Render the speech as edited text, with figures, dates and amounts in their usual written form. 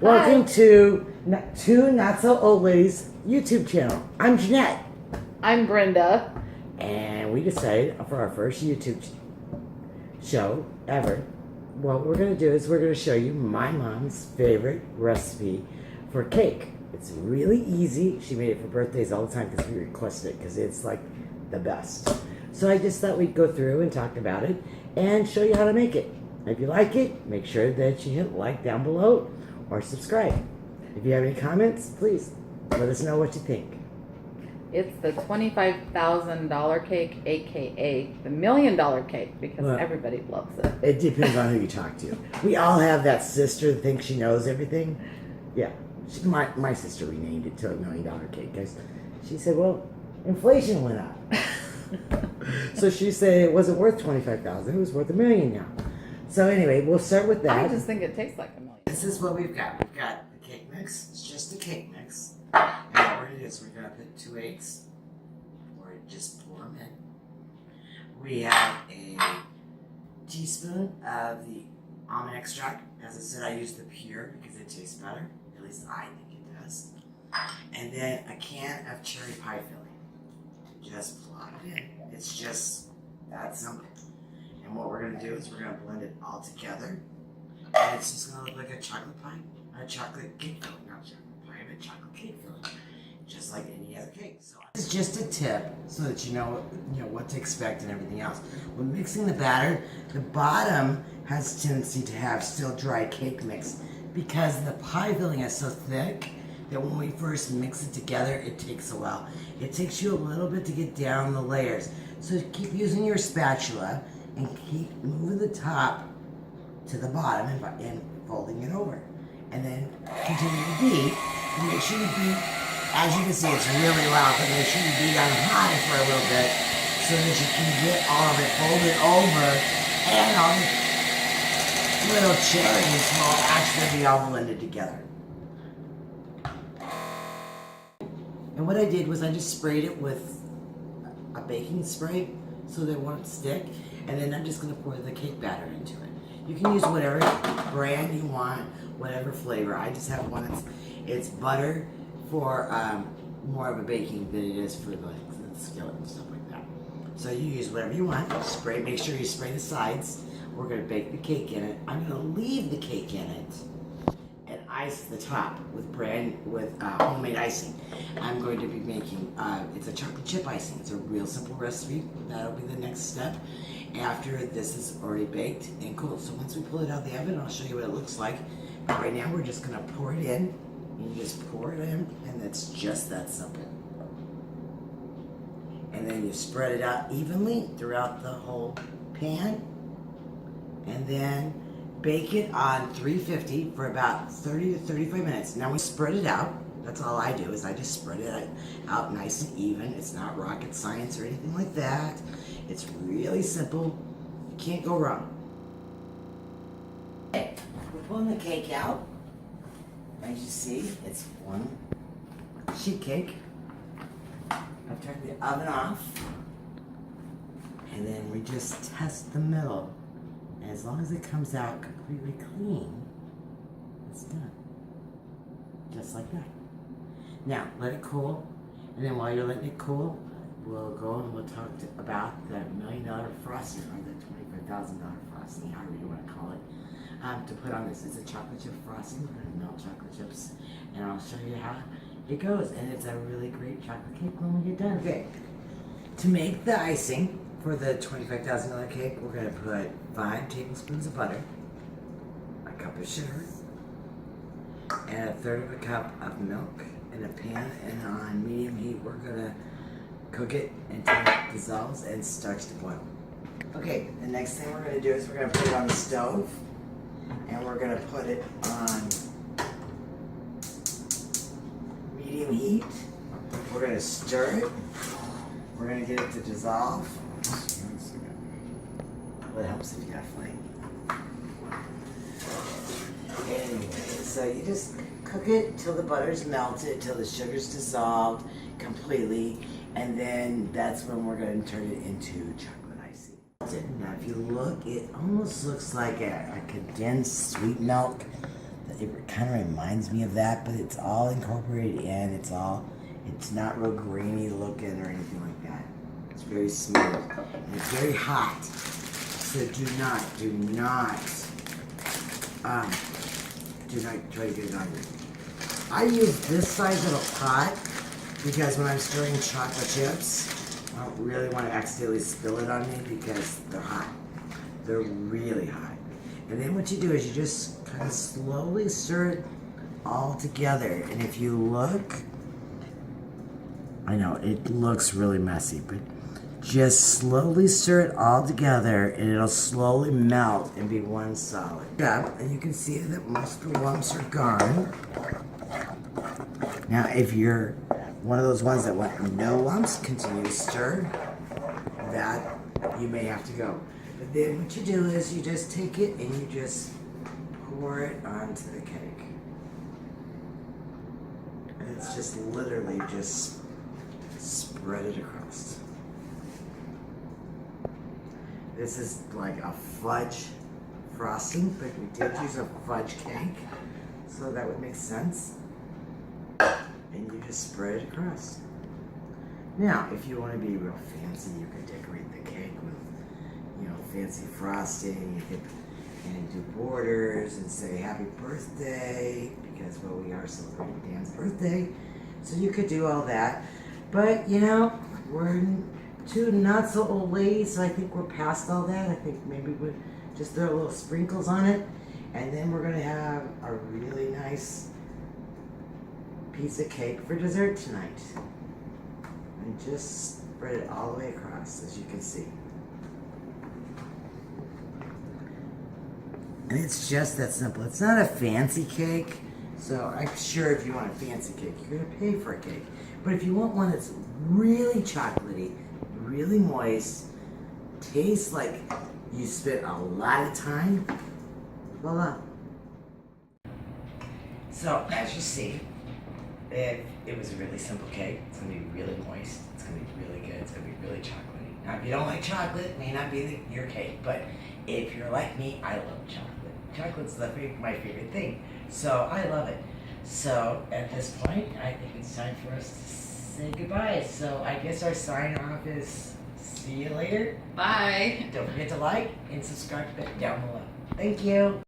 Welcome to Two Not So Old Ladies YouTube channel. I'm Jeanette. I'm Brenda. And we decided for our first YouTube show ever, what we're going to do is we're going to show you my mom's favorite recipe for cake. It's really easy. She made it for birthdays all the time because we requested it because it's like the best. So I just thought we'd go through and talk about it and show you how to make it. If you like it, make sure that you hit like down below or subscribe. If you have any comments, please let us know what you think. It's the $25,000 cake, aka the $1 million cake, because everybody loves it. It depends on who you talk to. We all have that sister that thinks she knows everything. Yeah, my sister renamed it to $1 million cake because she said, well, inflation went up. So she said it wasn't worth $25,000, it was worth $1 million now. So anyway, we'll start with that. I just think it tastes like $1 million. This is what we've got. We've got the cake mix. It's just a cake mix. And what it is, we're going to put 2 eggs, or just pour them in. We have a teaspoon of the almond extract. As I said, I use the pure because it tastes better. At least I think it does. And then a can of cherry pie filling. Just plop it in. It's just that simple. And what we're going to do is we're going to blend it all together. And it's just going to look like a chocolate pie, a chocolate cake filling, not chocolate pie, but chocolate cake filling, just like any other cake. So this is just a tip so that you know what to expect and everything else. When mixing the batter, the bottom has a tendency to have still dry cake mix because the pie filling is so thick that when we first mix it together, it takes a while. It takes you a little bit to get down the layers. So keep using your spatula and keep moving the top to the bottom and folding it over. And then continue to beat. And make sure you beat, as you can see, it's really loud, but make sure you beat on high for a little bit so that you can get all of it folded over and all the little cherries will actually be all blended together. And what I did was I just sprayed it with a baking spray so that it won't stick. And then I'm just going to pour the cake batter into it. You can use whatever brand you want, whatever flavor. I just have one. It's butter for more of a baking than it is for the skillet and stuff like that. So you use whatever you want. Spray. Make sure you spray the sides. We're going to bake the cake in it. I'm going to leave the cake in it and ice the top with homemade icing. I'm going to be making, it's a chocolate chip icing. It's a real simple recipe. That'll be the next step after this is already baked and cool. So once we pull it out of the oven, I'll show you what it looks like. But right now we're just going to pour it in. You just pour it in, and it's just that simple. And then you spread it out evenly throughout the whole pan. And then bake it on 350 for about 30 to 35 minutes. Now we spread it out. That's all I do is I just spread it out nice and even. It's not rocket science or anything like that. It's really simple. You can't go wrong. Okay, we're pulling the cake out. As you see, it's one sheet cake. I've turned the oven off. And then we just test the middle. And as long as it comes out completely clean, it's done. Just like that. Now, let it cool. And then while you're letting it cool, we'll go and we'll talk about the $1 million frosting or the $25,000 frosting, however you want to call it, to put on this. It's a chocolate chip frosting. We're going to melt chocolate chips, and I'll show you how it goes. And it's a really great chocolate cake when we get done. Okay, to make the icing for the $25,000 cake, we're going to put 5 tablespoons of butter, a cup of sugar, and 1/3 of a cup of milk in a pan, and on medium heat we're gonna cook it until it dissolves and starts to boil. Okay, the next thing we're gonna do is we're gonna put it on the stove, and we're gonna put it on medium heat. We're gonna stir it. We're gonna get it to dissolve. Well, it helps if you got flame. Anyway, so you just cook it till the butter's melted, till the sugar's dissolved completely, and then that's when we're going to turn it into chocolate icing. Now, if you look, it almost looks like a condensed sweet milk. it kind of reminds me of that, but it's all incorporated in. It's not real grainy looking or anything like that. It's very smooth and it's very hot. So do not try to get it on you. I use this size of a pot because when I'm stirring chocolate chips, I don't really want to accidentally spill it on me because they're hot. They're really hot. And then what you do is you just kind of slowly stir it all together. And if you look, I know it looks really messy, but just slowly stir it all together and it'll slowly melt and be one solid. Yeah, and you can see that most of the lumps are gone. Now, if you're one of those ones that want no lumps, continue to stir, that you may have to go. But then what you do is you just take it and you just pour it onto the cake. And it's just literally just spread it across. This is like a fudge frosting, but we did use a fudge cake, so that would make sense. And you just spread it across. Now, if you want to be real fancy, you could decorate the cake with, fancy frosting. You could do borders and say happy birthday, because, well, we are celebrating Dan's birthday. So you could do all that. But, we're two not so old ladies, so I think we're past all that. I think maybe we'll just throw little sprinkles on it. And then we're going to have a really nice piece of cake for dessert tonight. And just spread it all the way across, as you can see. And it's just that simple. It's not a fancy cake, so I'm sure if you want a fancy cake, you're going to pay for a cake. But if you want one that's really chocolatey, really moist, tastes like you spent a lot of time, voila. So, as you see, it was a really simple cake. It's going to be really moist. It's going to be really good. It's going to be really chocolatey. Now, if you don't like chocolate, it may not be your cake. But if you're like me, I love chocolate. Chocolate's my favorite thing. So I love it. So at this point, I think it's time for us to say goodbye. So I guess our sign off is see you later. Bye. Don't forget to like and subscribe down below. Thank you.